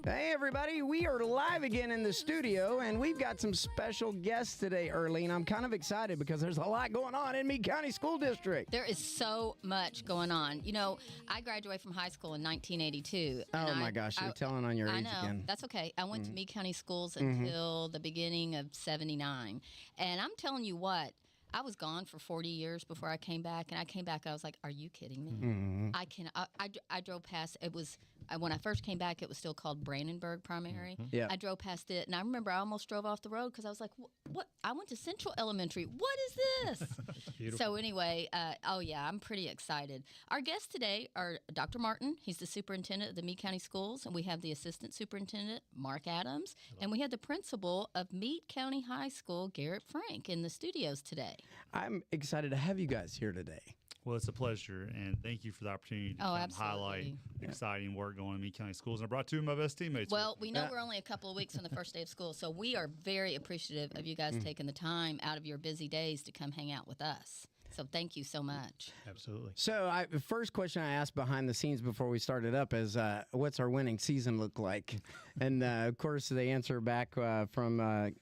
Hey, everybody. We are live again in the studio, and we've got some special guests today, Earlene. I'm kind of excited because there's a lot going on in Meade County School District. There is so much going on. You know, I graduated from high school in 1982. Oh, my gosh. You're telling on your age know, again. That's okay. I went to Meade County Schools until the beginning of 79. And I'm telling you what, I was gone for 40 years before I came back, and I came back. I was like, "Are you kidding me?" I drove past. It was when I first came back. It was still called Brandenburg Primary. Yeah. I drove past it, and I remember I almost drove off the road because I was like, "What? I went to Central Elementary. What is this?" So anyway, I'm pretty excited. Our guests today are Dr. Martin. He's the superintendent of the Meade County Schools, and we have the assistant superintendent, Mark Adams, and we have the principal of Meade County High School, Garrett Frank, in the studios today. I'm excited to have you guys here today. Well, it's a pleasure, and thank you for the opportunity to highlight exciting work going on in Meade County Schools. And I brought two of my best teammates. Well, we know we're only a couple of weeks on the first day of school, so we are very appreciative of you guys taking the time out of your busy days to come hang out with us. So thank you so much. Absolutely. So the first question I asked behind the scenes before we started up is, what's our winning season look like? And, of course, the answer back from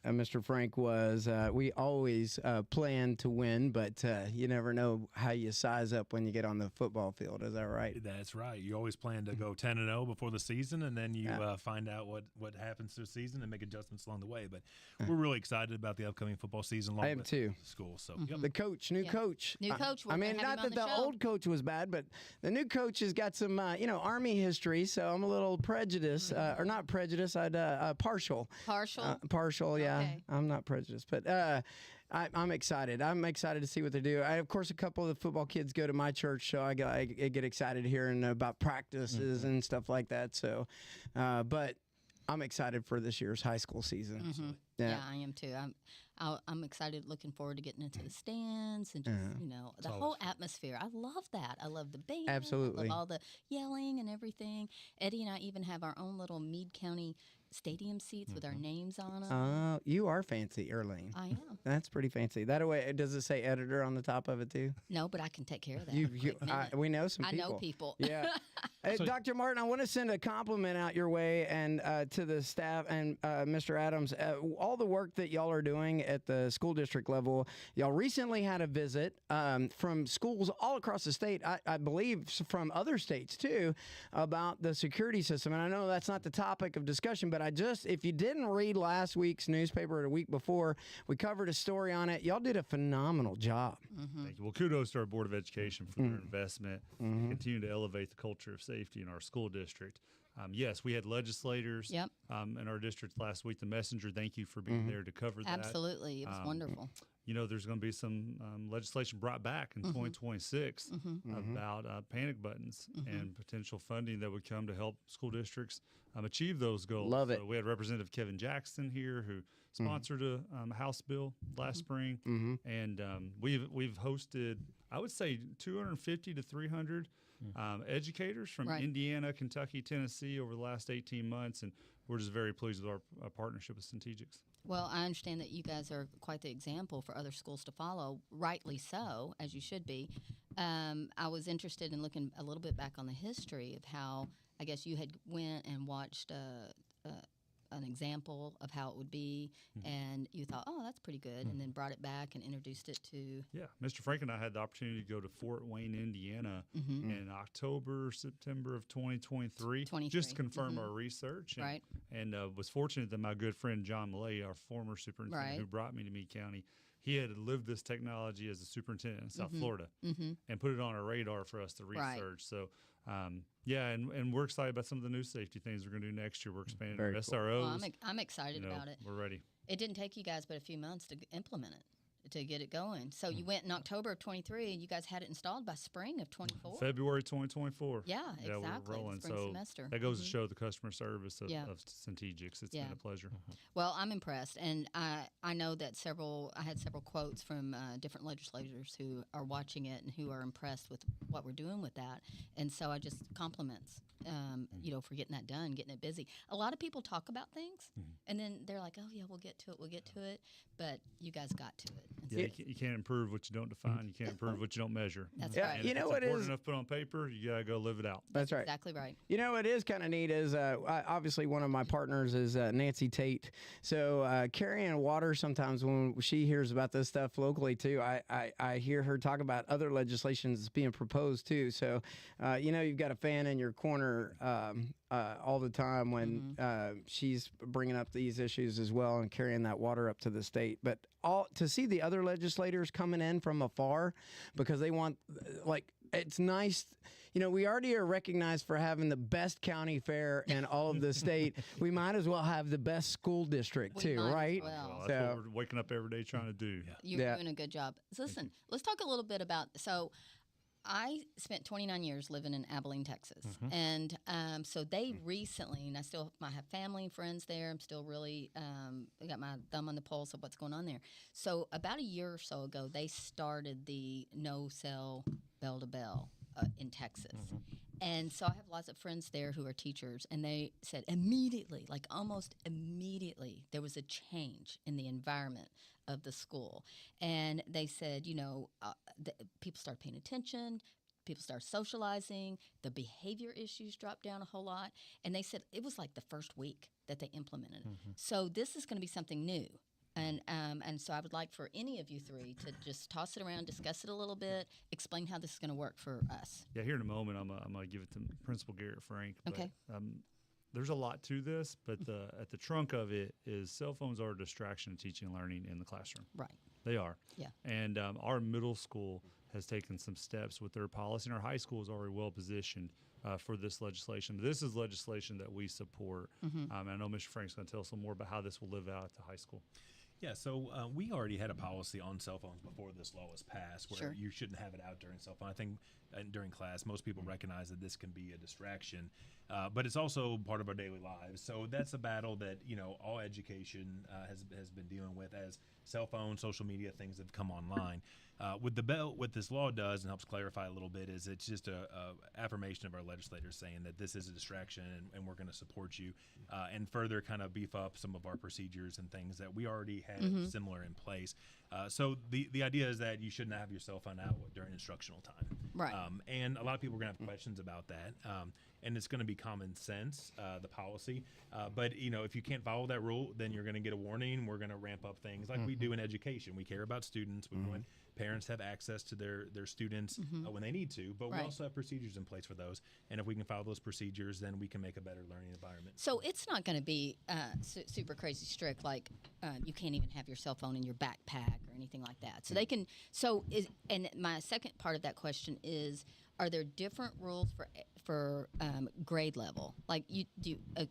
Mr. Frank was, we always plan to win, but you never know how you size up when you get on the football field. Is that right? That's right. You always plan to go 10-0 before the season, and then you find out what happens through the season and make adjustments along the way. But we're really excited about the upcoming football season. I am too. School. So the coach, new coach. New coach. I mean, not that the old coach was bad, but the new coach has got some, Army history. So I'm a little prejudiced, or not prejudiced. Partial. Partial. Partial. Yeah. Okay. I'm not prejudiced, but I'm excited. I'm excited to see what they do. Of course, a couple of the football kids go to my church, so I get excited hearing about practices and stuff like that. So, but I'm excited for this year's high school season. Yeah, I am too. I'm excited, looking forward to getting into the stands and just the whole atmosphere. I love that. I love the band. Absolutely. I love all the yelling and everything. Eddie and I even have our own little Meade County stadium seats with our names on them. You are fancy, Earlene. I am. That's pretty fancy. That way, does it say editor on the top of it too? No, but I can take care of that. We know some people. I know people. Yeah. Hey, Dr. Martin, I want to send a compliment out your way and to the staff and Mr. Adams. All the work that y'all are doing at the school district level. Y'all recently had a visit from schools all across the state, I believe from other states too, about the security system. And I know that's not the topic of discussion, but if you didn't read last week's newspaper or the week before, we covered a story on it. Y'all did a phenomenal job. Thank you. Well, kudos to our Board of Education for their investment and continue to elevate the culture of safety in our school district. Yes, we had legislators in our district last week. The Messenger, thank you for being there to cover that. Absolutely. It was wonderful. There's going to be some legislation brought back in 2026 about panic buttons and potential funding that would come to help school districts achieve those goals. Love it. So we had Representative Kevin Jackson here who sponsored a House bill last spring, and we've hosted, I would say, 250 to 300 educators from Indiana, Kentucky, Tennessee over the last 18 months, and we're just very pleased with our partnership with Centegix. Well, I understand that you guys are quite the example for other schools to follow, rightly so, as you should be. I was interested in looking a little bit back on the history of how, I guess you had went and watched an example of how it would be, and you thought, oh, that's pretty good, and then brought it back and introduced it to... Yeah, Mr. Frank and I had the opportunity to go to Fort Wayne, Indiana in October, September of 2023, just to confirm our research. And was fortunate that my good friend John Millay, our former superintendent who brought me to Meade County, he had lived this technology as a superintendent in South Florida and put it on our radar for us to research. So, and we're excited about some of the new safety things we're going to do next year. We're expanding our SROs. Well, I'm excited about it. We're ready. It didn't take you guys but a few months to implement it, to get it going. So you went in October of 23, and you guys had it installed by spring of 24? February 2024. Yeah, exactly. We're rolling. Spring so semester. That goes to show the customer service of Centegix. It's been a pleasure. Well, I'm impressed, and I know that I had several quotes from different legislators who are watching it and who are impressed with what we're doing with that. And so I just compliments, for getting that done, getting it busy. A lot of people talk about things, and then they're like, oh, yeah, we'll get to it. But you guys got to it. Yeah, you can't improve what you don't define. You can't improve what you don't measure. That's right. And you know if what it's is important enough to put on paper, you gotta go live it out. That's right. Exactly right. You know what is kind of neat is obviously one of my partners is Nancy Tate. So carrying water sometimes when she hears about this stuff locally too, I hear her talk about other legislation that's being proposed too. So you've got a fan in your corner all the time when she's bringing up these issues as well and carrying that water up to the state. But to see the other legislators coming in from afar because they want, it's nice. We already are recognized for having the best county fair in all of the state. We might as well have the best school district too, right? Well. That's what we're waking up every day trying to do. You're doing a good job. So listen, let's talk a little bit about, I spent 29 years living in Abilene, Texas. And so they recently, and I have family and friends there. I'm still really, I got my thumb on the pulse of what's going on there. So about a year or so ago, they started the no-cell bell-to-bell in Texas. And so I have lots of friends there who are teachers, and they said immediately, almost immediately, there was a change in the environment of the school. And they said, people started paying attention, people started socializing, the behavior issues dropped down a whole lot. And they said it was like the first week that they implemented it. So this is going to be something new. And so I would like for any of you three to just toss it around, discuss it a little bit, explain how this is going to work for us. Yeah, here in a moment, I'm going to give it to Principal Garrett Frank. Okay. But, there's a lot to this, but at the trunk of it is cell phones are a distraction of teaching and learning in the classroom. Right. They are. Yeah. And our middle school has taken some steps with their policy, and our high school is already well positioned for this legislation. This is legislation that we support. I know Mr. Frank's going to tell us some more about how this will live out at the high school. Yeah, so we already had a policy on cell phones before this law was passed where you shouldn't have it out during cell phone. I think during class, most people recognize that this can be a distraction, but it's also part of our daily lives. So that's a battle that, all education has been dealing with as cell phones, social media, things have come online. What this law does and helps clarify a little bit is it's just a affirmation of our legislators saying that this is a distraction and we're going to support you and further kind of beef up some of our procedures and things that we already have similar in place. So the idea is that you shouldn't have your cell phone out during instructional time. Right. And a lot of people are going to have questions about that. And it's going to be common sense, the policy. But, if you can't follow that rule, then you're going to get a warning. We're going to ramp up things like we do in education. We care about students. We want parents have access to their students when they need to, but we also have procedures in place for those. And if we can follow those procedures, then we can make a better learning environment. So it's not going to be super crazy strict, like you can't even have your cell phone in your backpack or anything like that. So they can. And my second part of that question is, are there different rules for grade level? Like,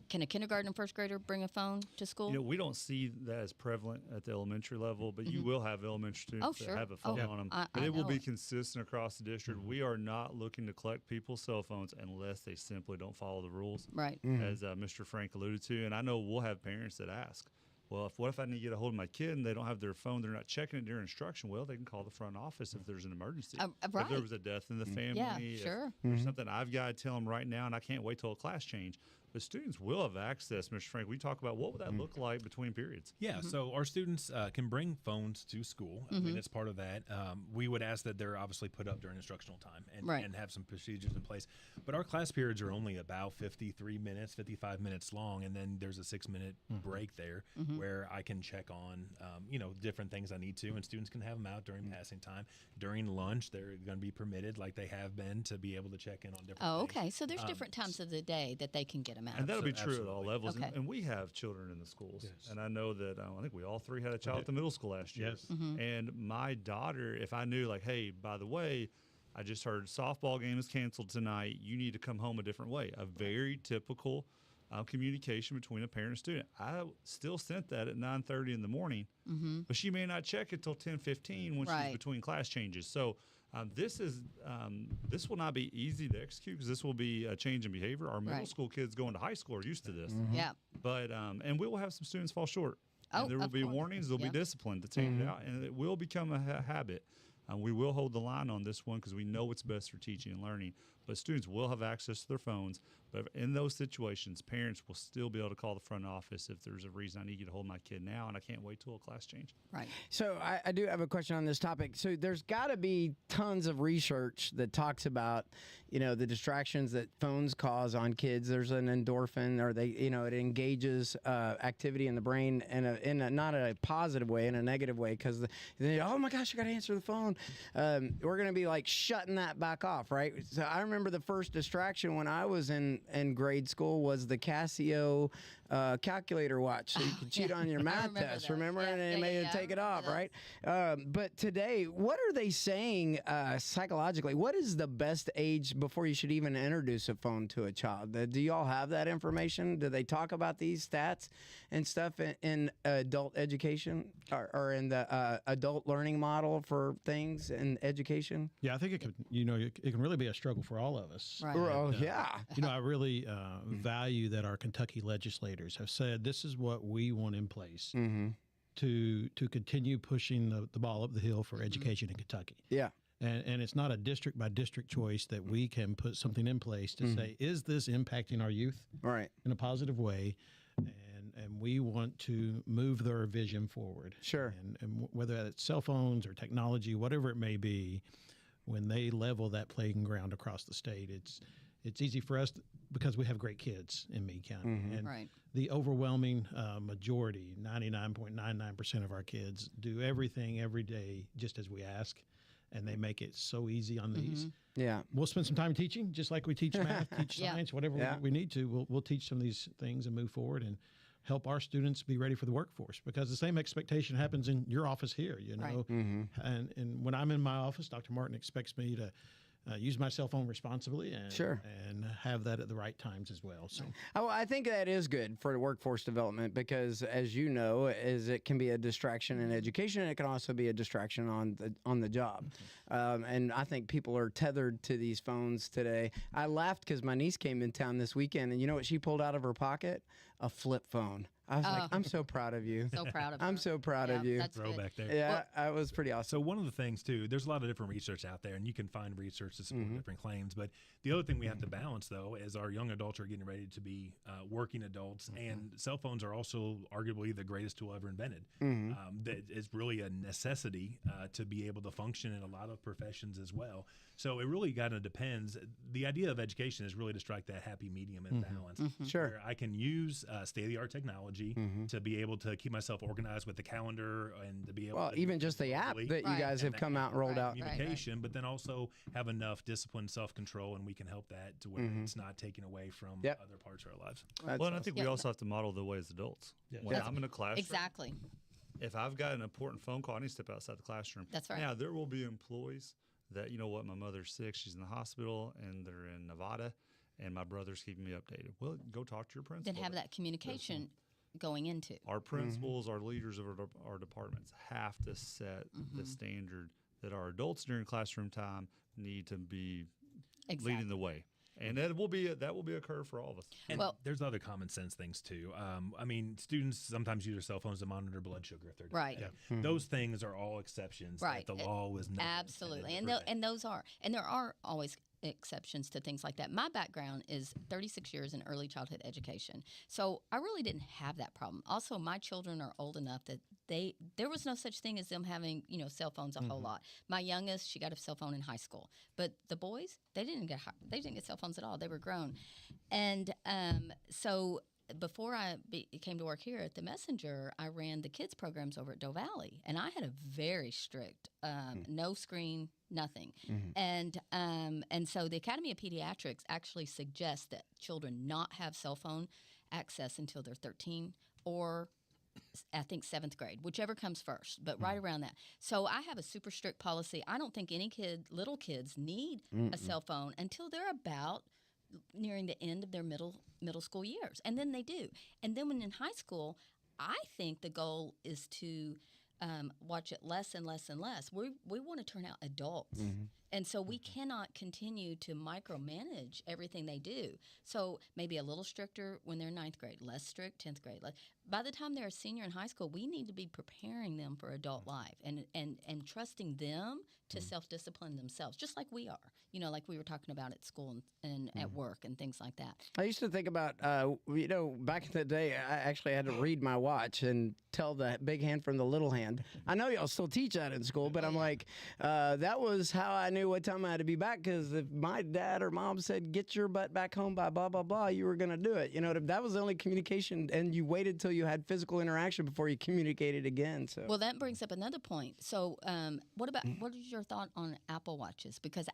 can a kindergarten and first grader bring a phone to school? We don't see that as prevalent at the elementary level, but you will have elementary students that have a phone on them. But it will be consistent across the district. We are not looking to collect people's cell phones unless they simply don't follow the rules, right? As Mr. Frank alluded to. And I know we'll have parents that ask, well, what if I need to get a hold of my kid and they don't have their phone, they're not checking it during instruction? Well, they can call the front office if there's an emergency. Right. If there was a death in the family. Yeah, sure. If there's something I've got to tell them right now, and I can't wait till a class change. But students will have access, Mr. Frank. We talk about what would that look like between periods. Yeah, so our students can bring phones to school. I mean, it's part of that. We would ask that they're obviously put up during instructional time and have some procedures in place. But our class periods are only about 53 minutes, 55 minutes long, and then there's a 6-minute break there where I can check on, different things I need to, and students can have them out during passing time. During lunch, they're going to be permitted, like they have been, to be able to check in on different things. Okay. So there's different times of the day that they can get them out. And that'll be true at all levels. Okay. And we have children in the schools. Yes. And I know that I think we all three had a child at the middle school last year. Yes. And my daughter, if I knew, hey, by the way, I just heard softball game is canceled tonight. You need to come home a different way. A very typical communication between a parent and student. I still sent that at 9:30 in the morning, but she may not check it till 10:15 when she's between class changes. So this will not be easy to execute because this will be a change in behavior. Our middle school kids going to high school are used to this. Yeah. But and we will have some students fall short. And there will be warnings. There'll be discipline to take it out, and it will become a habit. We will hold the line on this one because we know what's best for teaching and learning. But students will have access to their phones, But in those situations, parents will still be able to call the front office if there's a reason I need you to hold my kid now and I can't wait till a class change. Right. So I do have a question on this topic. So there's got to be tons of research that talks about, the distractions that phones cause on kids. There's an endorphin, or it engages activity in the brain in a not a positive way, in a negative way, because oh my gosh, I got to answer the phone. We're going to be like shutting that back off, right? So I remember the first distraction when I was in grade school was the Casio calculator watch, so you could cheat on your math test. Remember, and they made you take it off, right? But today, what are they saying psychologically? What is the best age before you should even introduce a phone to a child? Do you all have that information? Do they talk about these stats and stuff in adult education or in the adult learning model for things in education? Yeah, I think it can. It can really be a struggle for all of us. Right. Oh, yeah. I really value that our Kentucky legislators have said this is what we want in place to continue pushing the ball up the hill for education in Kentucky. Yeah. And it's not a district by district choice that we can put something in place to say, is this impacting our youth in a positive way? And we want to move their vision forward. Sure. And whether it's cell phones or technology, whatever it may be, when they level that playing ground across the state, it's easy for us because we have great kids in Meade County. And the overwhelming majority, 99.99% of our kids, do everything every day just as we ask, and they make it so easy on these. Yeah. We'll spend some time teaching, just like we teach math, teach science, whatever we need to. We'll teach some of these things and move forward and help our students be ready for the workforce, because the same expectation happens in your office here, Right. And when I'm in my office, Dr. Martin expects me to use my cell phone responsibly and have that at the right times as well. So I think that is good for workforce development because, as you know, it can be a distraction in education, and it can also be a distraction on the job. And I think people are tethered to these phones today. I laughed because my niece came in town this weekend, and you know what she pulled out of her pocket? A flip phone. I was like, I'm so proud of you. So proud of her. I'm so proud of you. That's Throwback good. there. Yeah, that was pretty awesome. So one of the things too, there's a lot of different research out there, and you can find research to support different claims. But the other thing we have to balance, though, is our young adults are getting ready to be working adults, and cell phones are also arguably the greatest tool ever invented. That is really a necessity to be able to function in a lot of professions as well. So it really kind of depends. The idea of education is really to strike that happy medium and balance. Sure. Where I can use state-of-the-art technology to be able to keep myself organized with the calendar and to be able to even just the app that you guys have come out and rolled out. Communication, but then also have enough discipline, self-control, and we can help that to where it's not taking away from other parts of our lives. Well, and I think we also have to model the way as adults. When I'm in a classroom. Exactly. If I've got an important phone call, I need to step outside the classroom. That's right. Now, there will be employees that, you know what, my mother's sick, she's in the hospital, and they're in Nevada, and my brother's keeping me updated. Well, go talk to your principal. Then have that communication going into. Our principals, our leaders of our departments have to set the standard that our adults during classroom time need to be leading the way. And that will be a curve for all of us. And there's other common sense things too. I mean, students sometimes use their cell phones to monitor blood sugar if they're diabetic. Those things are all exceptions. Right. That the law was never absolutely, and those are, and there are always exceptions to things like that. My background is 36 years in early childhood education, so I really didn't have that problem. Also, my children are old enough that there was no such thing as them having cell phones a whole lot. My youngest, she got a cell phone in high school, but the boys, they didn't get cell phones at all. They were grown, and so. Before I came to work here at the Messenger, I ran the kids programs over at Doe Valley, and I had a very strict no screen, nothing. And so the Academy of Pediatrics actually suggests that children not have cell phone access until they're 13 or I think 7th grade, whichever comes first, but right around that. So I have a super strict policy. I don't think any little kids need a cell phone until they're about nearing the end of their middle school years, and then they do. And then when in high school, I think the goal is to watch it less and less and less. We want to turn out adults, and so we cannot continue to micromanage everything they do. So maybe a little stricter when they're 9th grade, less strict 10th grade. by the time they're a senior in high school, we need to be preparing them for adult life and trusting them to self-discipline themselves, just like we are, like we were talking about at school and at work and things like that. I used to think about, back in the day, I actually had to read my watch and tell the big hand from the little hand. I know y'all still teach that in school, but I'm like, that was how I knew what time I had to be back, because if my dad or mom said, get your butt back home by blah, blah, blah, you were going to do it. That was the only communication, and you waited till you had physical interaction before you communicated again. So. Well, that brings up another point. So what is your thought on Apple Watches? Because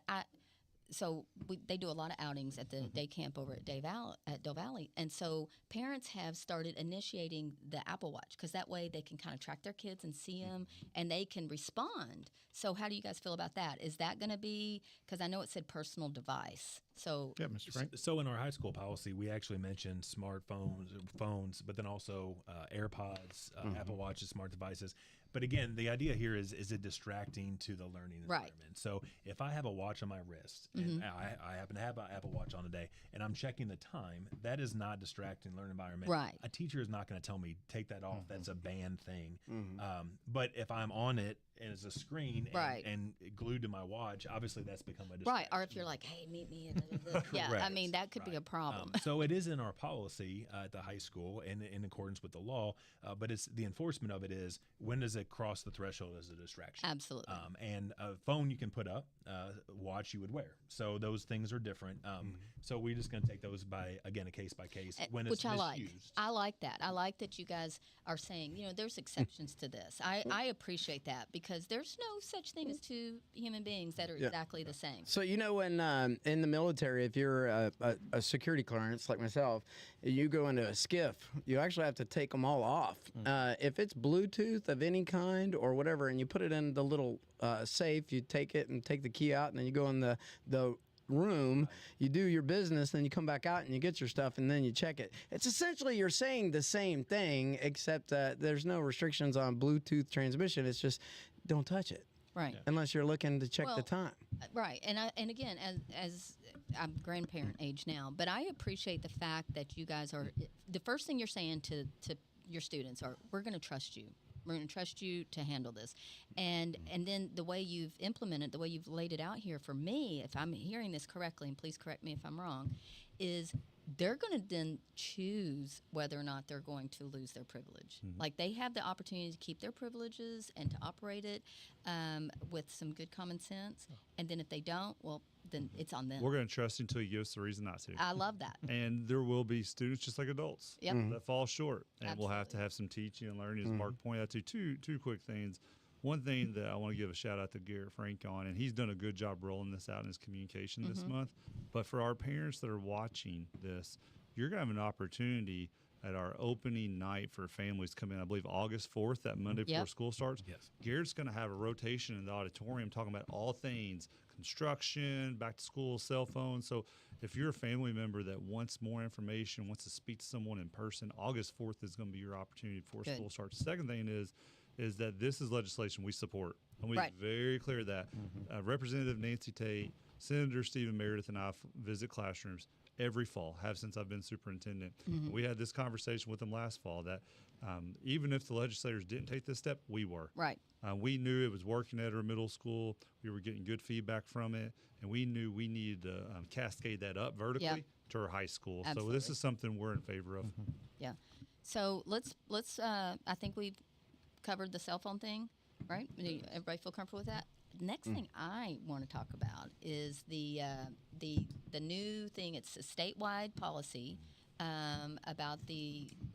they do a lot of outings at the day camp over at Del Valley. And so parents have started initiating the Apple Watch, because that way they can kind of track their kids and see them, and they can respond. So how do you guys feel about that? Is that going to be, because I know it said personal device. So yeah, Mr. Frank. So in our high school policy, we actually mentioned phones, but then also AirPods, Apple Watches, smart devices. But again, the idea here is it distracting to the learning environment? So if I have a watch on my wrist, and I happen to have an Apple Watch on today, and I'm checking the time, that is not distracting the learning environment. Right. A teacher is not going to tell me, take that off. That's a banned thing. But if I'm on it and it's a screen and glued to my watch, obviously that's become a distraction. Right. Or if you're like, hey, meet me. Yeah, I mean, that could be a problem. So it is in our policy at the high school and in accordance with the law, but it's the enforcement of it is, when does it cross the threshold as a distraction? Absolutely. And a phone you can put up, watch you would wear. So those things are different. So we're just going to take those by, again, a case by case when it's misused. I like that. I like that you guys are saying, there's exceptions to this. I appreciate that, because there's no such thing as two human beings that are exactly the same. So, when in the military, if you're a security clearance like myself, you go into a skiff, you actually have to take them all off. If it's Bluetooth of any kind or whatever, and you put it in the little safe, you take it and take the key out, and then you go in the room, you do your business, then you come back out and you get your stuff, and then you check it. It's essentially, you're saying the same thing, except that there's no restrictions on Bluetooth transmission. It's just, don't touch it. Right. Unless you're looking to check the time. Right. And again, as I'm grandparent age now, but I appreciate the fact that you guys are, the first thing you're saying to your students are, we're going to trust you. We're going to trust you to handle this. And then the way you've implemented, the way you've laid it out here for me, if I'm hearing this correctly, and please correct me if I'm wrong, is they're going to then choose whether or not they're going to lose their privilege. Like, they have the opportunity to keep their privileges and to operate it with some good common sense. And then if they don't, well, then it's on them. We're going to trust you until you give us a reason not to. I love that. And there will be students, just like adults, that fall short. And Absolutely. we'll have to have some teaching and learning, as Mark pointed out to. Two quick things. One thing that I want to give a shout out to Garrett Frank on, and he's done a good job rolling this out in his communication this month. But for our parents that are watching this, you're going to have an opportunity at our opening night for families come in, I believe August 4th, that Monday before school starts. Yes. Garrett's going to have a rotation in the auditorium talking about all things construction, back to school, cell phones. So if you're a family member that wants more information, wants to speak to someone in person, August 4th is going to be your opportunity before school starts. Second thing is that this is legislation we support. And we're very clear that Representative Nancy Tate, Senator Stephen Meredith, and I visit classrooms every fall, have since I've been superintendent. We had this conversation with them last fall that even if the legislators didn't take this step, we were. Right. We knew it was working at our middle school. We were getting good feedback from it, and we knew we needed to cascade that up vertically to our high school. Absolutely. So this is something we're in favor of. Yeah. So let's I think we've covered the cell phone thing, right? Everybody feel comfortable with that? Next thing I want to talk about is the new thing. It's a statewide policy about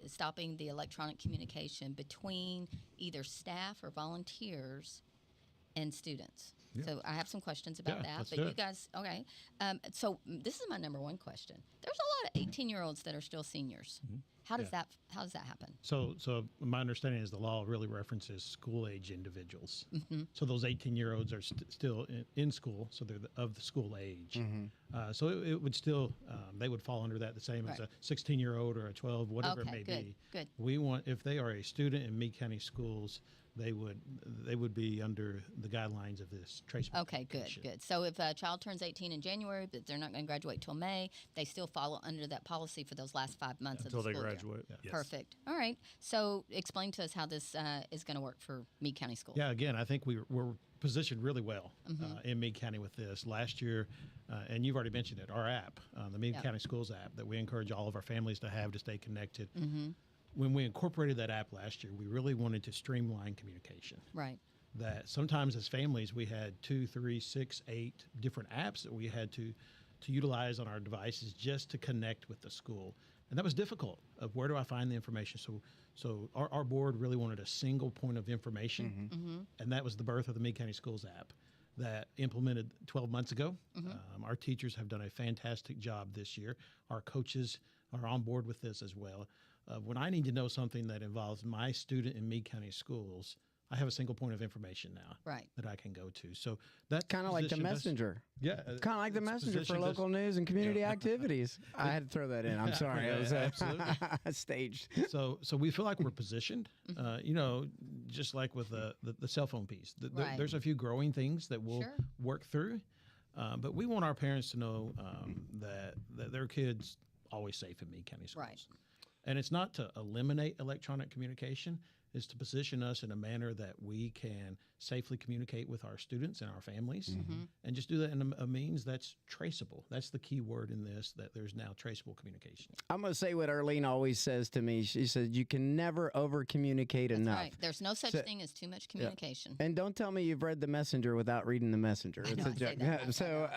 stopping the electronic communication between either staff or volunteers and students. Yeah. So I have some questions about that. But you guys, okay. So this is my number one question. There's a lot of 18-year-olds that are still seniors. How does that happen? So my understanding is the law really references school-age individuals. So those 18-year-olds are still in school, so they're of the school age. So it would still, they would fall under that the same as a 16-year-old or a 12, whatever it may be. Good. We want, if they are a student in Meade County Schools, they would be under the guidelines of this traceable. Okay, good. So if a child turns 18 in January, but they're not going to graduate till May, they still follow under that policy for those last 5 months of the school until they year. graduate. Yes. Perfect. All right. So explain to us how this is going to work for Meade County Schools. Yeah, again, I think we're positioned really well in Meade County with this. Last year, and you've already mentioned it, our app, the Meade County Schools app that we encourage all of our families to have to stay connected. When we incorporated that app last year, we really wanted to streamline communication. Right. That sometimes as families, we had 2, 3, 6, 8 different apps that we had to utilize on our devices just to connect with the school. And that was difficult of where do I find the information. So our board really wanted a single point of information, and that was the birth of the Meade County Schools app that implemented 12 months ago. Our teachers have done a fantastic job this year. Our coaches are on board with this as well. When I need to know something that involves my student in Meade County Schools, I have a single point of information now that I can go to. So that's kind of like the messenger. Yeah. Kind of like the messenger for local news and community activities. I had to throw that in. I'm sorry. It was absolutely staged. So we feel like we're positioned, just like with the cell phone piece. There's a few growing things that we'll work through, but we want our parents to know that their kids always safe in Meade County Schools. Right. And it's not to eliminate electronic communication, it's to position us in a manner that we can safely communicate with our students and our families, and just do that in a means that's traceable. That's the key word in this, that there's now traceable communication. I'm going to say what Earlene always says to me. She said, you can never over-communicate enough. Right. There's no such thing as too much communication. And don't tell me you've read the messenger without reading the messenger. It's a joke. So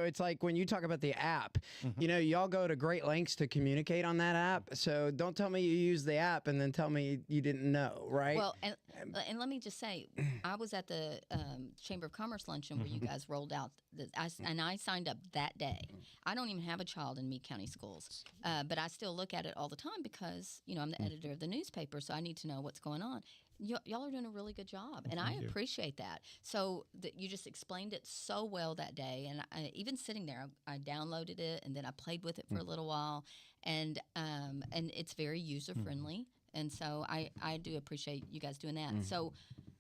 it's like when you talk about the app, y'all go to great lengths to communicate on that app. So don't tell me you use the app and then tell me you didn't know, right? Well, and let me just say, I was at the Chamber of Commerce luncheon where you guys rolled out, and I signed up that day. I don't even have a child in Meade County Schools, but I still look at it all the time because, I'm the editor of the newspaper, so I need to know what's going on. Y'all are doing a really good job, and I appreciate that. So you just explained it so well that day, and even sitting there, I downloaded it, and then I played with it for a little while, and it's very user-friendly. And so I do appreciate you guys doing that. So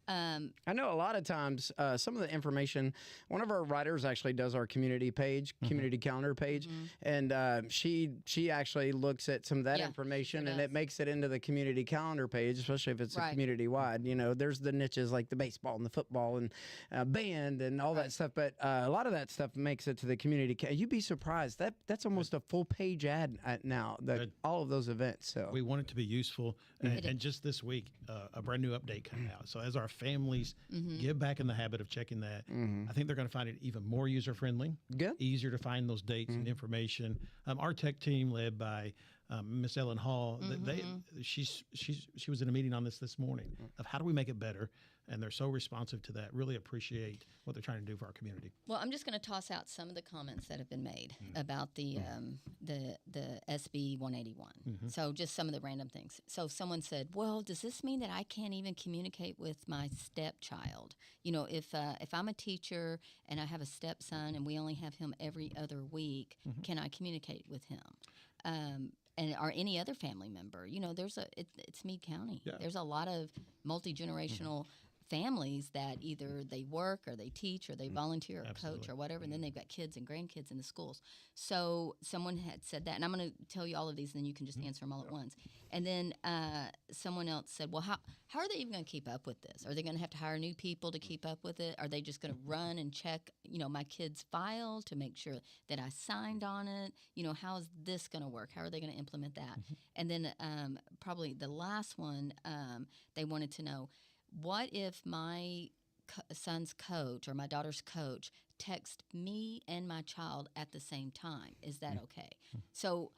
I know a lot of times some of the information, one of our writers actually does our community page, community calendar page, and she actually looks at some of that information and it makes it into the community calendar page, especially if it's a community wide. There's the niches like the baseball and the football and band and all that stuff, but a lot of that stuff makes it to the community. You'd be surprised that's almost a full page ad now. All of those events. So we want it to be useful, and just this week a brand new update came out. So as our families get back in the habit of checking that, I think they're going to find it even more user-friendly, easier to find those dates and information. Our tech team, led by Miss Ellen Hall, she was in a meeting on this morning of how do we make it better, and they're so responsive to that. Really appreciate what they're trying to do for our community. Well, I'm just going to toss out some of the comments that have been made about the SB 181. So just some of the random things. So someone said, well, does this mean that I can't even communicate with my stepchild? If I'm a teacher and I have a stepson and we only have him every other week, can I communicate with him? Or any other family member? It's Meade County. Yeah. There's a lot of multi-generational families that either they work or they teach or they volunteer or coach or whatever, and then they've got kids and grandkids in the schools. So someone had said that, and I'm going to tell you all of these, and then you can just answer them all at once. And then someone else said, well, how are they even going to keep up with this? Are they going to have to hire new people to keep up with it? Are they just going to run and check, my kid's file to make sure that I signed on it? How is this going to work? How are they going to implement that? And then probably the last one, they wanted to know, what if my son's coach or my daughter's coach text me and my child at the same time? Is that okay? So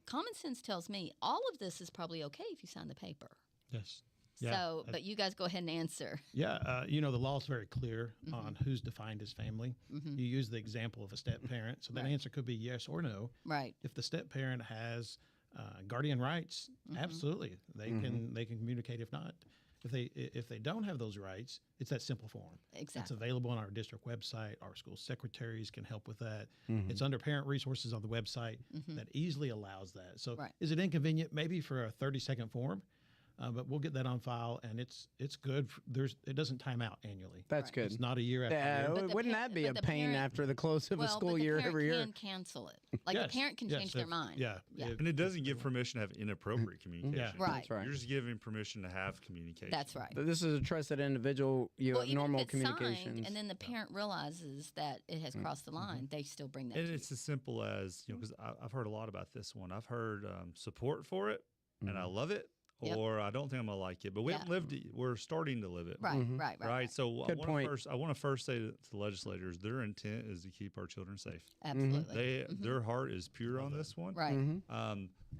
common sense tells me all of this is probably okay if you sign the paper. Yes. So, but you guys go ahead and answer. Yeah, the law is very clear on who's defined as family. You use the example of a step parent, so that answer could be yes or no. Right. If the step parent has guardian rights, absolutely, they can communicate. If not, if they don't have those rights, it's that simple form. Exactly. It's available on our district website. Our school secretaries can help with that. It's under parent resources on the website that easily allows that. So is it inconvenient? Maybe for a 30-second form. but we'll get that on file, and it's good. It doesn't time out annually. That's good. It's not a year after year. Wouldn't that be a pain after the close of a school year every year? Well, the parent can cancel it. Like the parent can change their mind. Yeah. And it doesn't give permission to have inappropriate communication. Yeah. Right. That's right. You're just giving permission to have communication. That's right. But this is a trusted individual. You have normal communications. Signed, and then the parent realizes that it has crossed the line, they still bring that. And it's as simple as, because I've heard a lot about this one. I've heard support for it, and I love it. Or I don't think I'm gonna like it, but we haven't lived it. We're starting to live it. Right. So Good point. I want to first say to the legislators, their intent is to keep our children safe. Absolutely. Their heart is pure on this one. Right.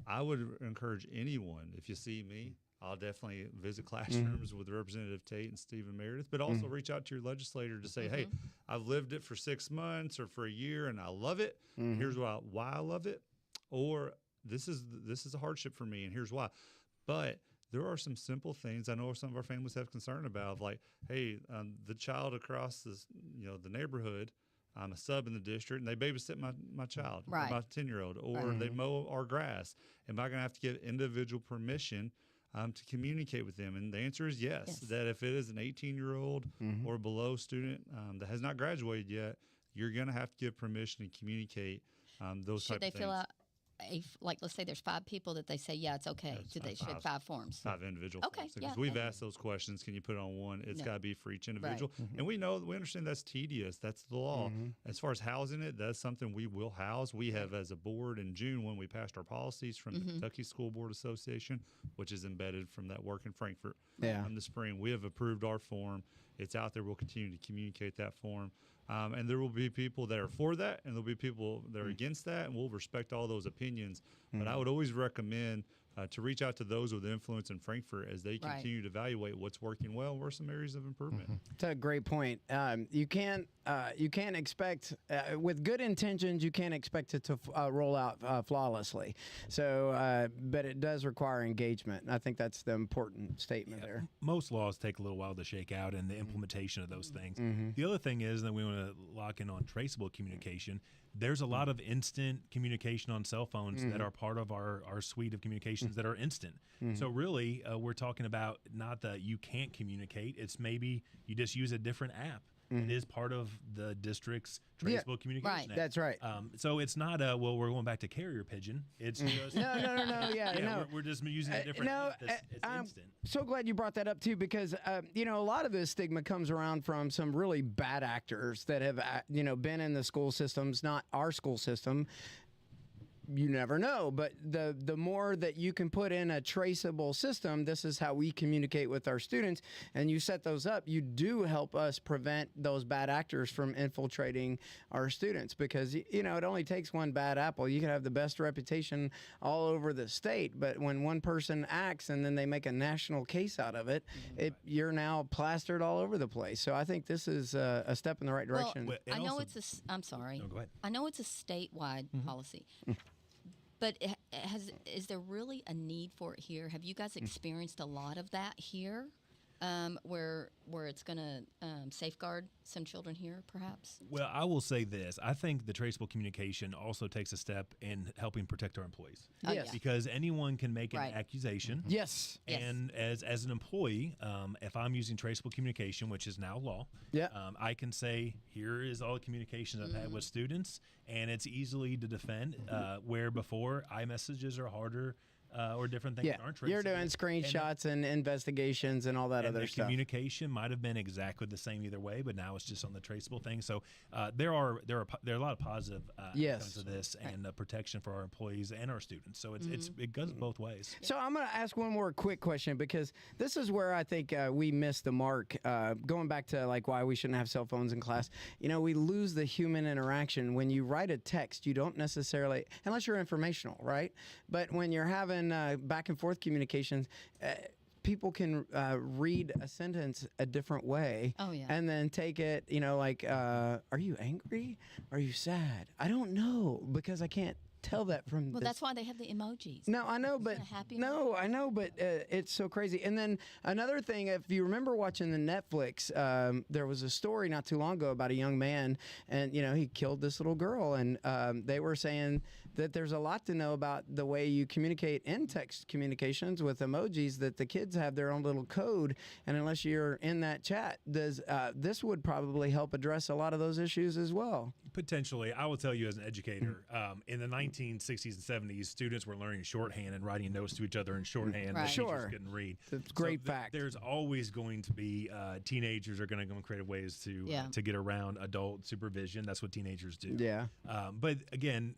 I would encourage anyone, if you see me, I'll definitely visit classrooms with Representative Tate and Stephen Meredith, but also reach out to your legislator to say, hey, I've lived it for 6 months or for a year and I love it. Here's why I love it. Or this is a hardship for me and here's why. But there are some simple things I know some of our families have concern about, like, hey, the child across the neighborhood, I'm a sub in the district, and they babysit my child, my 10-year-old, or they mow our grass. Am I going to have to give individual permission to communicate with them? And the answer is yes. That if it is an 18-year-old or below student that has not graduated yet, you're going to have to give permission to communicate those type of things. Should they fill out let's say there's 5 people that they say, yeah, it's okay. Do they should 5 forms? 5 individual forms. Yeah. Because we've asked those questions. Can you put it on one? It's got to be for each individual. And we understand that's tedious. That's the law. As far as housing it, that's something we will house. We have, as a board in June, when we passed our policies from the Kentucky School Board Association, which is embedded from that work in Frankfort in the spring, we have approved our form. It's out there. We'll continue to communicate that form. And there will be people that are for that, and there'll be people that are against that, and we'll respect all those opinions. But I would always recommend to reach out to those with influence in Frankfort as they continue to evaluate what's working well, where some areas of improvement. That's a great point. You can't expect, with good intentions, you can't expect it to roll out flawlessly. So, but it does require engagement. And I think that's the important statement there. Most laws take a little while to shake out and the implementation of those things. The other thing is that we want to lock in on traceable communication. There's a lot of instant communication on cell phones that are part of our suite of communications that are instant. So really, we're talking about not that you can't communicate. It's maybe you just use a different app. It is part of the district's traceable communication app. That's right. So it's not we're going back to carrier pigeon. It's just no. We're just using a different app. It's instant. So glad you brought that up too, because a lot of this stigma comes around from some really bad actors that have been in the school systems, not our school system. You never know, but the more that you can put in a traceable system, this is how we communicate with our students, and you set those up, you do help us prevent those bad actors from infiltrating our students, because it only takes one bad apple. You can have the best reputation all over the state, but when one person acts and then they make a national case out of it, you're now plastered all over the place. So I think this is a step in the right direction. Well, I know I'm sorry. No, go ahead. I know it's a statewide policy. But is there really a need for it here? Have you guys experienced a lot of that here, where it's going to safeguard some children here, perhaps? Well, I will say this. I think the traceable communication also takes a step in helping protect our employees. Yes. Because anyone can make an accusation. Yes. And as an employee, if I'm using traceable communication, which is now law, I can say, here is all the communications I've had with students, and it's easily to defend, where before iMessages are harder or different things aren't traceable. You're doing screenshots and investigations and all that other stuff. Communication might have been exactly the same either way, but now it's just on the traceable thing. So there are a lot of positive outcomes of this and protection for our employees and our students. So it goes both ways. So I'm going to ask one more quick question, because this is where I think we missed the mark. Going back to why we shouldn't have cell phones in class. We lose the human interaction. When you write a text, you don't necessarily, unless you're informational, right? But when you're having back and forth communications, people can read a sentence a different way and then take it, are you angry? Are you sad? I don't know, because I can't tell that from that's why they have the emojis. No, I know, but it's so crazy. And then another thing, if you remember watching the Netflix, there was a story not too long ago about a young man, and he killed this little girl, and they were saying that there's a lot to know about the way you communicate in text communications with emojis, that the kids have their own little code. And unless you're in that chat, this would probably help address a lot of those issues as well. Potentially. I will tell you as an educator, in the 1960s and 70s, students were learning shorthand and writing notes to each other in shorthand that teachers couldn't read. That's a great fact. There's always going to be teenagers are going to go and create ways to get around adult supervision. That's what teenagers do. Yeah. But again,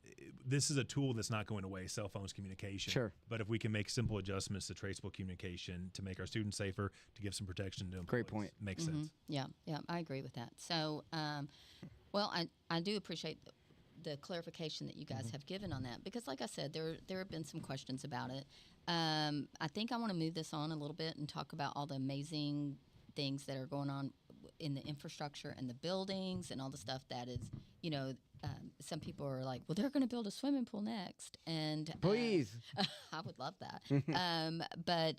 this is a tool that's not going away, cell phones communication. Sure. But if we can make simple adjustments to traceable communication to make our students safer, to give some protection to employees, great point. Makes sense. Yeah, I agree with that. So, well, I do appreciate the clarification that you guys have given on that, because like I said, there have been some questions about it. I think I want to move this on a little bit and talk about all the amazing things that are going on in the infrastructure and the buildings and all the stuff that is, some people are like, well, they're going to build a swimming pool next. And please, I would love that. But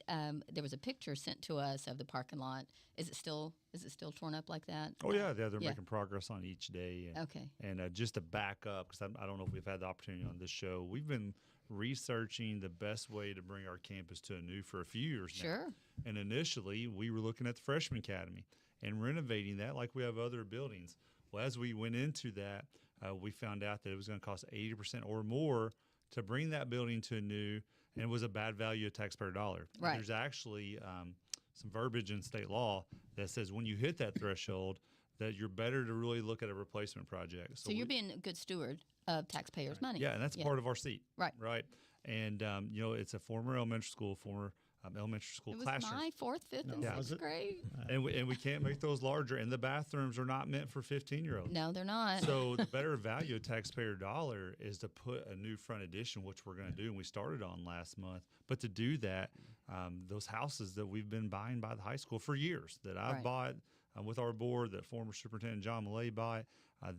there was a picture sent to us of the parking lot. Is it still torn up like that? Oh yeah, they're making progress on each day. And, okay. And just to back up, because I don't know if we've had the opportunity on this show, we've been researching the best way to bring our campus to a new for a few years now. Sure. And initially, we were looking at the Freshman Academy and renovating that like we have other buildings. Well, as we went into that, we found out that it was going to cost 80% or more to bring that building to a new, and it was a bad value of taxpayer dollar. Right. There's actually some verbiage in state law that says when you hit that threshold, that you're better to really look at a replacement project. So you're being a good steward of taxpayers' money. Yeah, and that's part of our seat. Right. Right. And, it's a former elementary school, classroom. My fourth, fifth, and sixth grade. And we can't make those larger, and the bathrooms are not meant for 15-year-olds. No, they're not. So the better value of taxpayer dollar is to put a new front addition, which we're going to do, and we started on last month. But to do that, those houses that we've been buying by the high school for years, that I've bought with our board, that former Superintendent John Millay bought,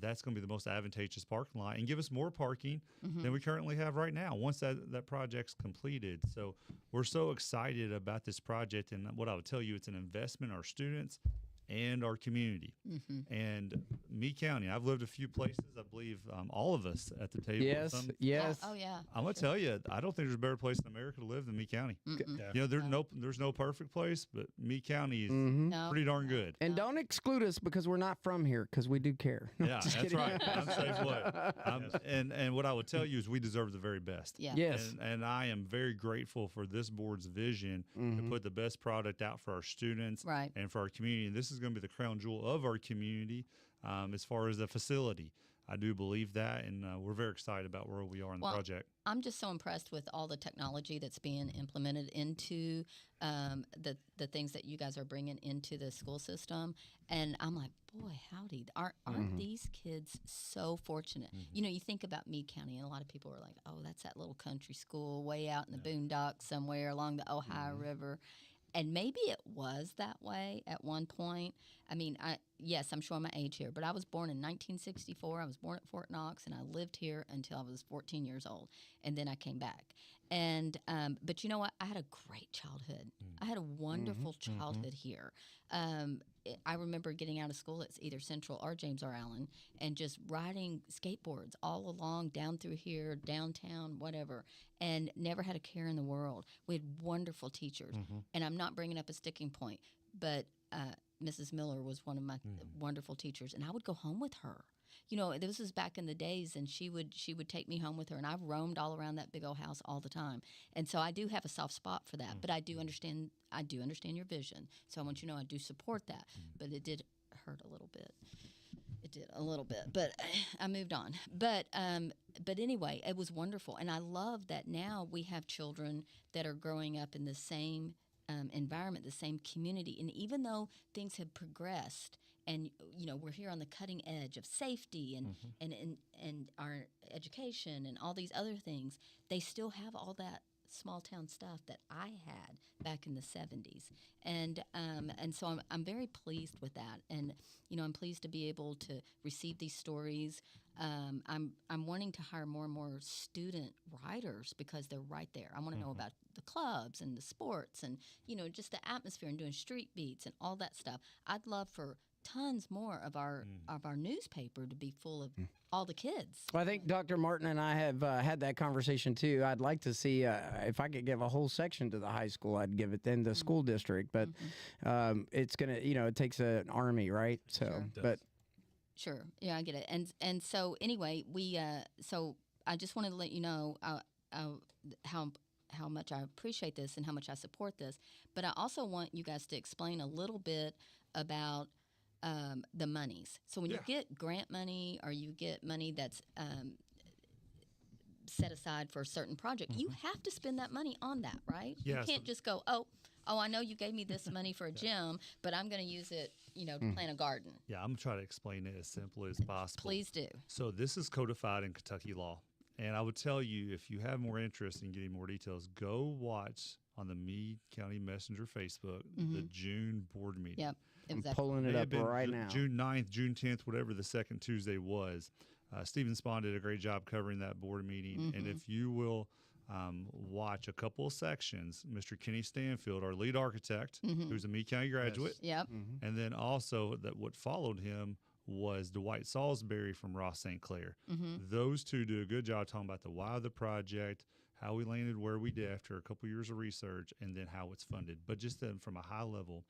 that's going to be the most advantageous parking lot and give us more parking than we currently have right now once that project's completed. So we're so excited about this project, and what I would tell you, it's an investment in our students and our community. And Meade County, I've lived a few places, I believe all of us at the table. Yes. Oh, yeah. I'm going to tell you, I don't think there's a better place in America to live than Meade County. There's no perfect place, but Meade County is pretty darn good. And don't exclude us because we're not from here, because we do care. Yeah, that's right. I'm safe way. And what I would tell you is we deserve the very best. Yeah. Yes. And I am very grateful for this board's vision to put the best product out for our students and for our community. And this is going to be the crown jewel of our community as far as the facility. I do believe that, and we're very excited about where we are in the project. I'm just so impressed with all the technology that's being implemented into the things that you guys are bringing into the school system. And I'm like, boy, howdy, aren't these kids so fortunate? You think about Meade County, and a lot of people are like, oh, that's that little country school way out in the boondocks somewhere along the Ohio River. And maybe it was that way at one point. I mean, yes, I'm showing my age here, but I was born in 1964. I was born at Fort Knox, and I lived here until I was 14 years old, and then I came back. And but you know what? I had a great childhood. I had a wonderful childhood here. I remember getting out of school at either Central or James R. Allen and just riding skateboards all along down through here, downtown, whatever, and never had a care in the world. We had wonderful teachers. And I'm not bringing up a sticking point, but Mrs. Miller was one of my wonderful teachers, and I would go home with her. This was back in the days, and she would take me home with her, and I've roamed all around that big old house all the time. And so I do have a soft spot for that, but I do understand your vision. So I want you to know I do support that, but it did hurt a little bit. It did a little bit, but I moved on. But anyway, it was wonderful, and I love that now we have children that are growing up in the same environment, the same community, and even though things have progressed, and we're here on the cutting edge of safety and our education and all these other things, they still have all that small town stuff that I had back in the 70s, and so I'm very pleased with that, and I'm pleased to be able to receive these stories. I'm wanting to hire more and more student writers because they're right there. I want to know about the clubs and the sports and just the atmosphere and doing street beats and all that stuff. I'd love for tons more of our newspaper to be full of all the kids. Well, I think Dr. Martin and I have had that conversation too. I'd like to see if I could give a whole section to the high school, I'd give it then the school district. But it's gonna, it takes an army, right? So, sure. Sure, yeah, I get it. And so anyway, we so I just wanted to let you know how much I appreciate this and how much I support this. But I also want you guys to explain a little bit about the monies. So when you get grant money or you get money that's set aside for a certain project, you have to spend that money on that, right? Yeah, you can't just go, oh, I know you gave me this money for a gym, but I'm going to use it, to plant a garden. Yeah, I'm going to try to explain it as simply as possible. Please do. So this is codified in Kentucky law. And I would tell you, if you have more interest in getting more details, go watch on the Meade County Messenger Facebook the June board meeting. Yep, exactly. I'm pulling it up right now. June 9th, June 10th, whatever the second Tuesday was. Stephen Spahn did a great job covering that board meeting. And if you will watch a couple of sections, Mr. Kenny Stanfield, our lead architect, who's a Meade County graduate. Yes. Yep. And then also that what followed him was Dwight Salisbury from Ross St. Clair. Those two do a good job talking about the why of the project, how we landed where we did after a couple years of research, and then how it's funded. But just then from a high level,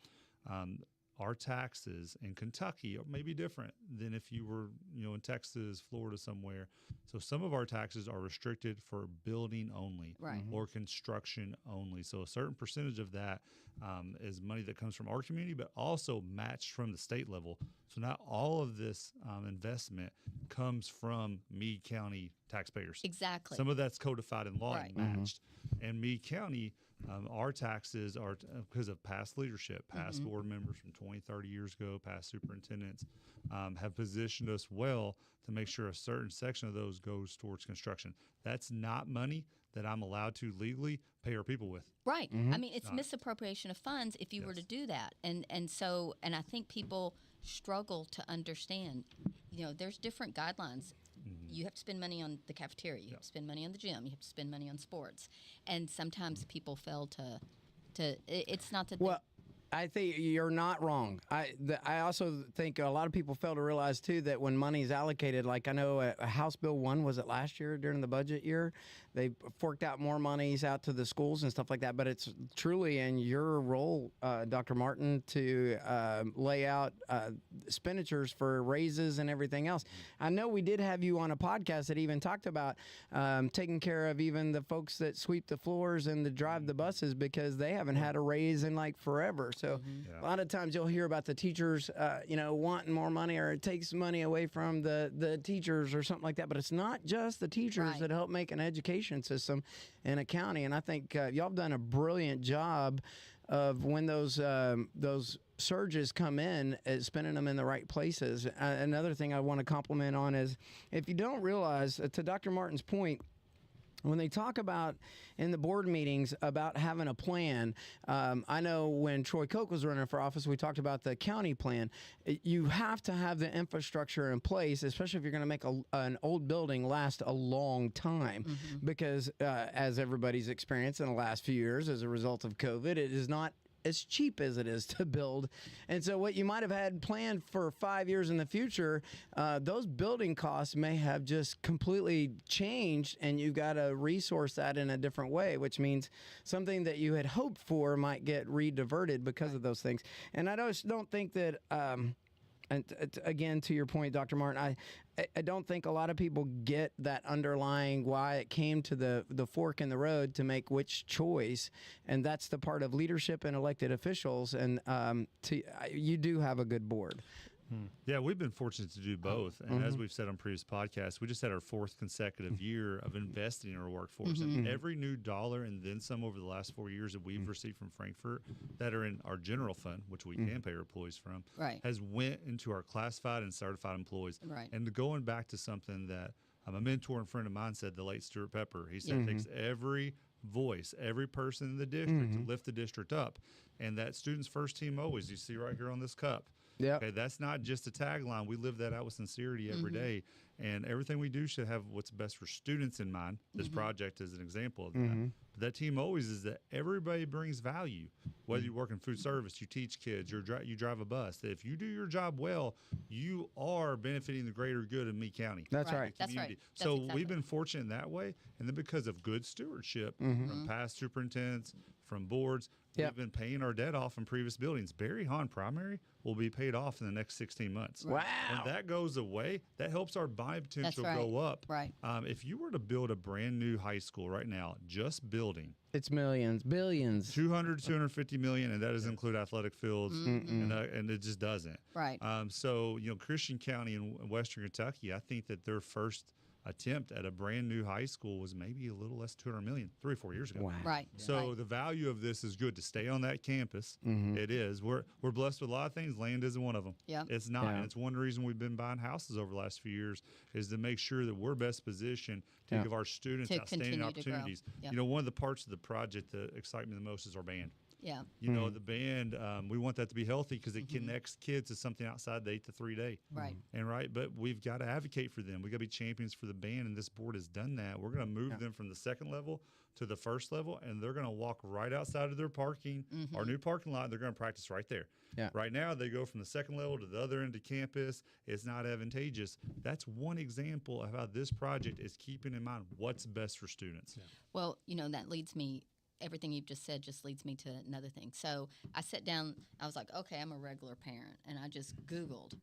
our taxes in Kentucky may be different than if you were, in Texas, Florida, somewhere. So some of our taxes are restricted for building only or construction only. So a certain percentage of that is money that comes from our community, but also matched from the state level. So not all of this investment comes from Meade County taxpayers. Exactly. Some of that's codified in law and matched. And Meade County, our taxes are because of past leadership, past board members from 20, 30 years ago, past superintendents, have positioned us well to make sure a certain section of those goes towards construction. That's not money that I'm allowed to legally pay our people with. Right. I mean, it's misappropriation of funds if you were to do that. And I think people struggle to understand, there's different guidelines. You have to spend money on the cafeteria. You have to spend money on the gym. You have to spend money on sports. And sometimes people fail to it's not that I think you're not wrong. I also think a lot of people fail to realize, too, that when money's allocated, like I know House Bill 1, was it last year during the budget year? They forked out more monies out to the schools and stuff like that. But it's truly in your role, Dr. Martin, to lay out expenditures for raises and everything else. I know we did have you on a podcast that even talked about taking care of even the folks that sweep the floors and drive the buses because they haven't had a raise in like forever. So a lot of times you'll hear about the teachers, wanting more money, or it takes money away from the teachers or something like that. But it's not just the teachers that help make an education system in a county. And I think y'all have done a brilliant job of when those surges come in, spending them in the right places. Another thing I want to compliment on is, if you don't realize, to Dr. Martin's point, when they talk about in the board meetings about having a plan, I know when Troy Koch was running for office, we talked about the county plan. You have to have the infrastructure in place, especially if you're going to make an old building last a long time, because as everybody's experienced in the last few years as a result of COVID, it is not as cheap as it is to build. And so what you might have had planned for 5 years in the future, those building costs may have just completely changed, and you've got to resource that in a different way, which means something that you had hoped for might get re-diverted because of those things. And I just don't think that, and again, to your point, Dr. Martin, I don't think a lot of people get that underlying why it came to the fork in the road to make which choice, and that's the part of leadership and elected officials. And you do have a good board. Yeah, we've been fortunate to do both. And as we've said on previous podcasts, we just had our 4th consecutive year of investing in our workforce. And every new dollar and then some over the last 4 years that we've received from Frankfurt that are in our general fund, which we can pay our employees from, has went into our classified and certified employees. And going back to something that a mentor and friend of mine said, the late Stuart Pepper, he said it takes every voice, every person in the district to lift the district up. And that students first team always, you see right here on this cup, Yeah. Okay, that's not just a tagline. We live that out with sincerity every day. And everything we do should have what's best for students in mind. This project is an example of that. But that team always is that everybody brings value. Whether you work in food service, you teach kids, you drive a bus. If you do your job well, you are benefiting the greater good of Meade County. That's right. That's right. So we've been fortunate in that way. And then because of good stewardship from past superintendents, from boards, we've been paying our debt off in previous buildings. Barry Hahn Primary will be paid off in the next 16 months. Wow. When that goes away, that helps our buying potential go up. Right. If you were to build a brand new high school right now, just building, it's millions, billions. 200, 250 million, and that doesn't include athletic fields, and it just doesn't. Right. So, Christian County in Western Kentucky, I think that their first attempt at a brand new high school was maybe a little less than 200 million 3 or 4 years ago. Wow. Right. So the value of this is good to stay on that campus. It is. We're blessed with a lot of things. Land isn't one of them. Yeah. It's not. And it's one reason we've been buying houses over the last few years is to make sure that we're best positioned to give our students outstanding opportunities. One of the parts of the project that excites me the most is our band. Yeah. The band, we want that to be healthy because it connects kids to something outside the 8 to 3 day. Right. But we've got to advocate for them. We've got to be champions for the band, and this board has done that. We're going to move them from the second level to the first level, and they're going to walk right outside of their parking, our new parking lot. They're going to practice right there. Yeah. Right now, they go from the second level to the other end of campus. It's not advantageous. That's one example of how this project is keeping in mind what's best for students. Yeah. Well, that leads me. Everything you've just said just leads me to another thing. So I sat down, I was like, okay, I'm a regular parent. And I just Googled,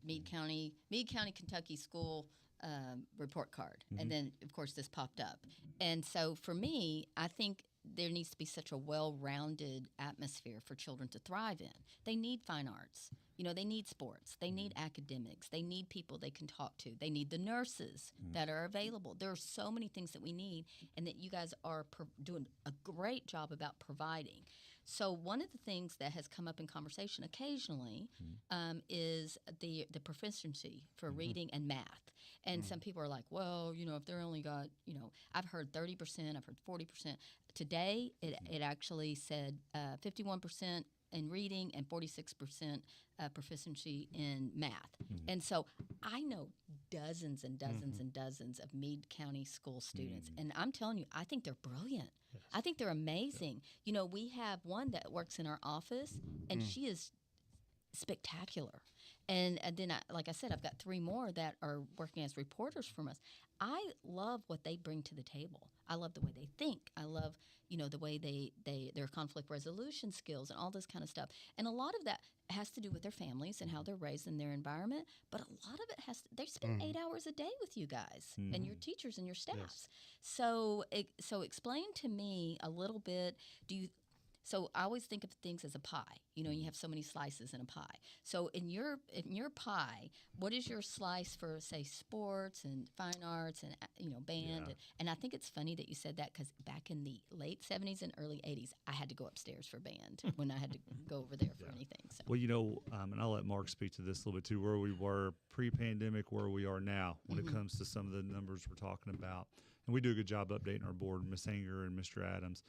Meade County, Kentucky School report card. And then, of course, this popped up. And so for me, I think there needs to be such a well-rounded atmosphere for children to thrive in. They need fine arts. They need sports. They need academics. They need people they can talk to. They need the nurses that are available. There are so many things that we need and that you guys are doing a great job about providing. So one of the things that has come up in conversation occasionally is the proficiency for reading and math. And some people are like, well, if they're only got, I've heard 30%, I've heard 40%. Today, it actually said 51% in reading and 46% proficiency in math. And so I know dozens and dozens and dozens of Meade County school students. And I'm telling you, I think they're brilliant. Yes. I think they're amazing. We have one that works in our office, and she is spectacular. And then, like I said, I've got 3 more that are working as reporters from us. I love what they bring to the table. I love the way they think. I love, the way their conflict resolution skills and all this kind of stuff. And a lot of that has to do with their families and how they're raised in their environment. But a lot of it they spend 8 hours a day with you guys and your teachers and your staffs. Yes. So explain to me a little bit. So I always think of things as a pie. You have so many slices in a pie. So in your pie, what is your slice for, say, sports and fine arts and band? Yeah. And I think it's funny that you said that because back in the late 70s and early 80s, I had to go upstairs for band when I had to go over there for anything. So. Well, and I'll let Mark speak to this a little bit too, where we were pre-pandemic, where we are now when it comes to some of the numbers we're talking about. And we do a good job updating our board, Ms. Hanger and Mr. Adams.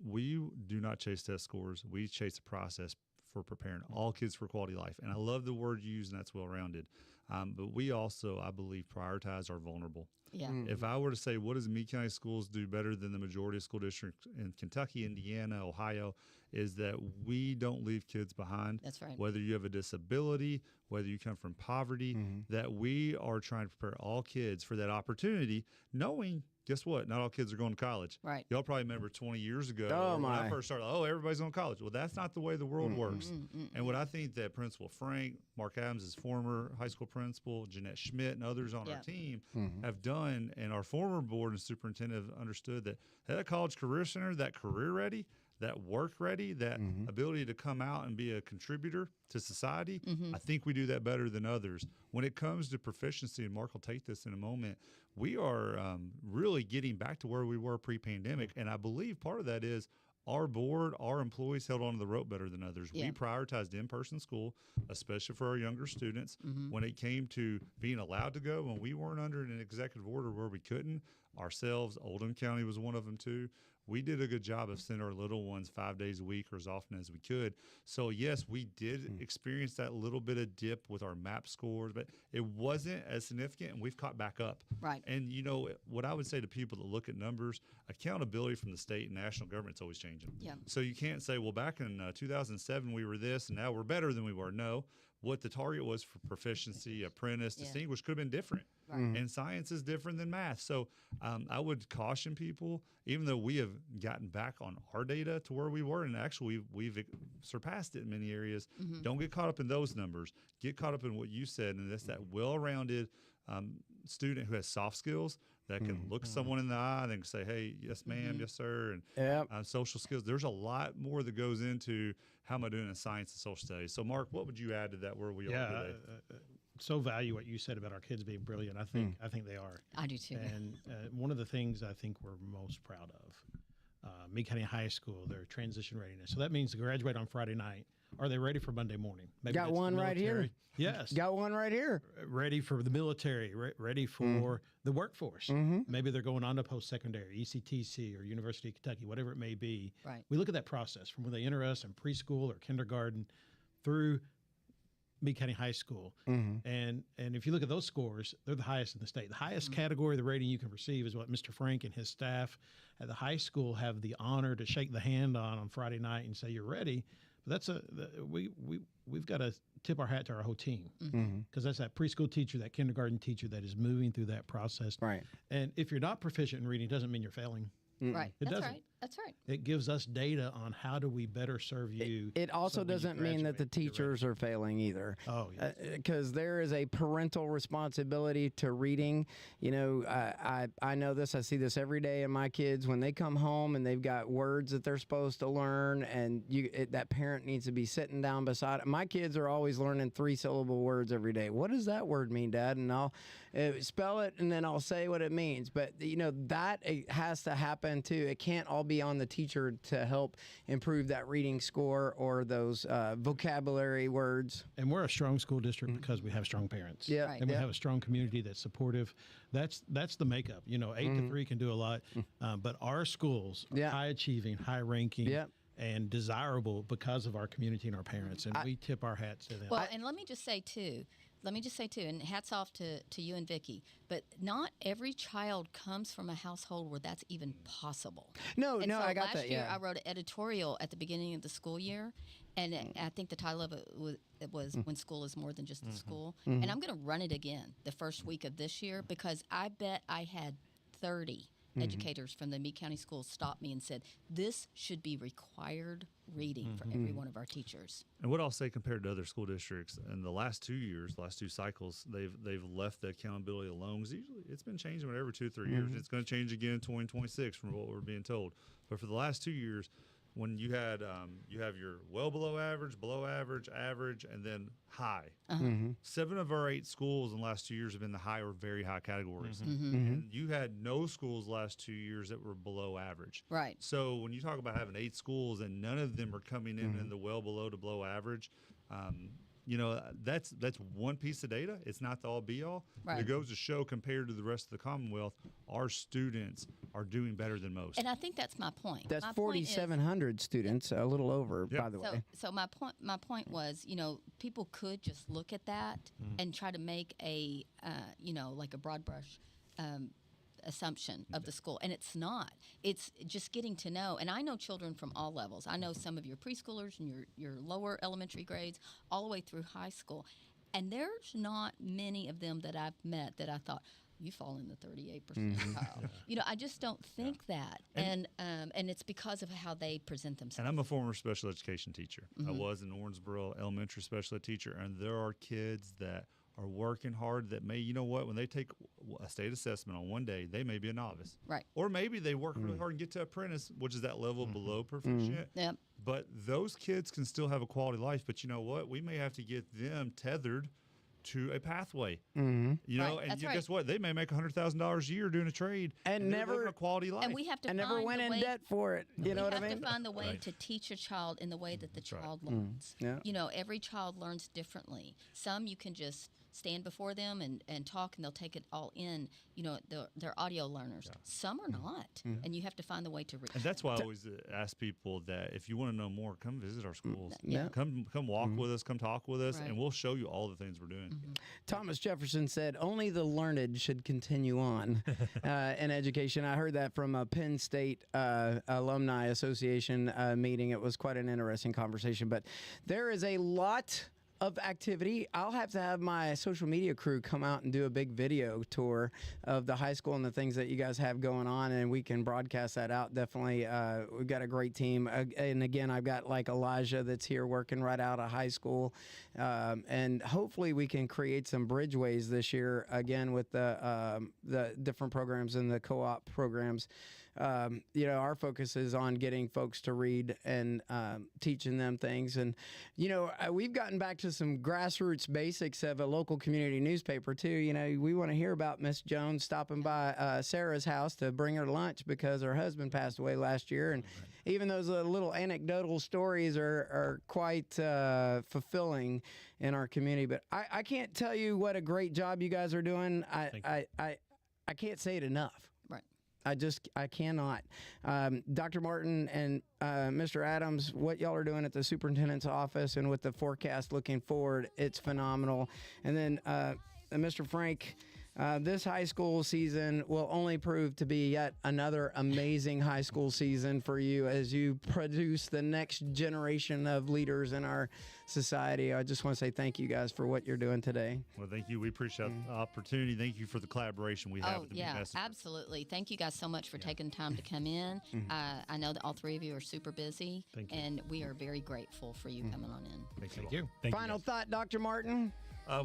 We do not chase test scores. We chase the process for preparing all kids for quality life. And I love the word you use, and that's well-rounded. But we also, I believe, prioritize our vulnerable. Yeah. If I were to say, what does Meade County schools do better than the majority of school districts in Kentucky, Indiana, Ohio, is that we don't leave kids behind. That's right. Whether you have a disability, whether you come from poverty, that we are trying to prepare all kids for that opportunity, knowing, guess what? Not all kids are going to college. Right. Y'all probably remember 20 years ago when I first started, everybody's going to college. Well, that's not the way the world works. And what I think that Principal Frank, Mark Adams, his former high school principal, Jeanette Schmidt, and others on our team have done, and our former board and superintendent have understood that college career center, that career ready, that work ready, that ability to come out and be a contributor to society, I think we do that better than others. When it comes to proficiency, and Mark will take this in a moment, we are really getting back to where we were pre-pandemic. And I believe part of that is our board, our employees held on to the rope better than others. Yeah. We prioritized in-person school, especially for our younger students. When it came to being allowed to go, when we weren't under an executive order where we couldn't, ourselves, Oldham County was one of them too, we did a good job of sending our little ones 5 days a week or as often as we could. So yes, we did experience that little bit of dip with our MAP scores, but it wasn't as significant, and we've caught back up. Right. And what I would say to people that look at numbers, accountability from the state and national government is always changing. Yeah. So you can't say, well, back in 2007 we were this, and now we're better than we were. No. What the target was for proficiency, apprentice, distinguished could have been different. Right. And science is different than math. So I would caution people, even though we have gotten back on our data to where we were, and actually we've surpassed it in many areas, don't get caught up in those numbers. Get caught up in what you said, and that's that well-rounded student who has soft skills that can look someone in the eye and say, hey, yes, ma'am, yes, sir, and social skills. There's a lot more that goes into how am I doing in science and social studies. So, Mark, what would you add to that where we are today? So value what you said about our kids being brilliant. I think they are. I do too. And one of the things I think we're most proud of, Meade County High School, their transition readiness. So that means they graduate on Friday night. Are they ready for Monday morning? Maybe got one right here. Yes. Got one right here. Ready for the military, ready for the workforce. Maybe they're going on to post-secondary, ECTC or University of Kentucky, whatever it may be. Right. We look at that process from when they enter us in preschool or kindergarten through Meade County High School. And if you look at those scores, they're the highest in the state. The highest category of the rating you can receive is what Mr. Frank and his staff at the high school have the honor to shake the hand on Friday night and say, you're ready. But we've got to tip our hat to our whole team, because that's that preschool teacher, that kindergarten teacher that is moving through that process. Right. And if you're not proficient in reading, it doesn't mean you're failing. Right. It That's doesn't. right. That's right. It gives us data on how do we better serve you. It also so when you doesn't mean that the graduate, you're ready. teachers are failing either. Oh, yes. Because there is a parental responsibility to reading. I know this. I see this every day in my kids when they come home and they've got words that they're supposed to learn, and that parent needs to be sitting down beside it. My kids are always learning 3-syllable words every day. What does that word mean, Dad? And I'll spell it, and then I'll say what it means. But that it has to happen too. It can't all be on the teacher to help improve that reading score or those vocabulary words. And we're a strong school district because we have strong parents. Yeah. Right. And we have a strong community that's supportive. That's the makeup. 8 to 3 can do a lot, but our schools are high achieving, high ranking. And desirable because of our community and our parents, and we tip our hats to them. Well, and let me just say too, and hats off to you and Vicki, but not every child comes from a household where that's even possible. No, so I got that. Last year, I wrote an editorial at the beginning of the school year, and I think the title of it was "When School Is More Than Just a School," and I'm going to run it again the first week of this year, because I bet I had 30 educators from the Meade County Schools stopped me and said, this should be required reading for every one of our teachers. And what I'll say compared to other school districts, in the last 2 years, last 2 cycles, they've left the accountability alone. Because usually it's been changing every 2 or 3 years. It's going to change again in 2026 from what we're being told. But for the last 2 years, when you have your well below average, average, and then high. 7 of our 8 schools in the last 2 years have been the high or very high categories. And you had no schools last 2 years that were below average. Right. So when you talk about having 8 schools and none of them are coming in the well below to below average, that's one piece of data. It's not the all be all. Right. It goes to show, compared to the rest of the Commonwealth, our students are doing better than most. And I think that's my point. That's 4,700 students, a little over, by the way. So my point was, people could just look at that and try to make a, like a broad brush assumption of the school, and it's not. It's just getting to know. And I know children from all levels. I know some of your preschoolers and your lower elementary grades all the way through high school, and there's not many of them that I've met that I thought, you fall in the 38 percentile. I just don't think that, and it's because of how they present themselves. And I'm a former special education teacher. I was an Owensboro elementary special ed teacher, and there are kids that are working hard that may, when they take a state assessment on one day, they may be a novice. Right. Or maybe they work really hard and get to apprentice, which is that level below proficient. Yep. But those kids can still have a quality life. But you know what? We may have to get them tethered to a pathway. And guess what? They may make $100,000 a year doing a trade and never living a quality life. And we have to never went in debt for it. You know what I mean? We have to find the way to teach a child in the way that the child learns. Yeah. Every child learns differently. Some you can just stand before them and talk, and they'll take it all in. They're audio learners. Yeah. Some are not, and you have to find the way to reach. And that's why I always ask people that if you want to know more, come visit our schools. Yeah. Come walk with us, come talk with us, and we'll show you all the things we're doing. Thomas Jefferson said, "Only the learned should continue on in education." I heard that from a Penn State Alumni Association meeting. It was quite an interesting conversation, but there is a lot of activity. I'll have to have my social media crew come out and do a big video tour of the high school and the things that you guys have going on, and we can broadcast that out. Definitely, we've got a great team. And again, I've got like Elijah that's here working right out of high school, and hopefully we can create some bridgeways this year again with the different programs and the co-op programs. Our focus is on getting folks to read and teaching them things. And, we've gotten back to some grassroots basics of a local community newspaper, too. We want to hear about Miss Jones stopping by Sarah's house to bring her lunch because her husband passed away last year. And even those little anecdotal stories are quite fulfilling in our community. But I can't tell you what a great job you guys are doing. I can't say it enough. I cannot. Dr. Martin and Mr. Adams, what y'all are doing at the superintendent's office and with the forecast looking forward, it's phenomenal. And then Mr. Frank, this high school season will only prove to be yet another amazing high school season for you as you produce the next generation of leaders in our society. I just want to say thank you guys for what you're doing today. Well, thank you. We appreciate the opportunity. Thank you for the collaboration we have with the Meade Messenger. Absolutely. Thank you guys so much for taking time to come in. I know that all three of you are super busy, and we are very grateful for you coming on in. Thank you. Final thought, Dr. Martin?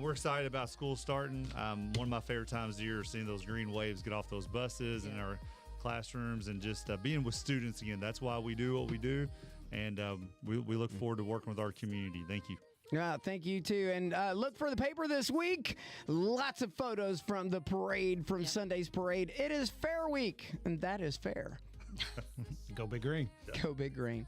We're excited about school starting. One of my favorite times of the year is seeing those green waves get off those buses in our classrooms and just being with students again. That's why we do what we do, and we look forward to working with our community. Thank you. Thank you, too. And look for the paper this week. Lots of photos from the parade, from Sunday's parade. It is Fair Week, and that is fair. Go Big Green. Go Big Green.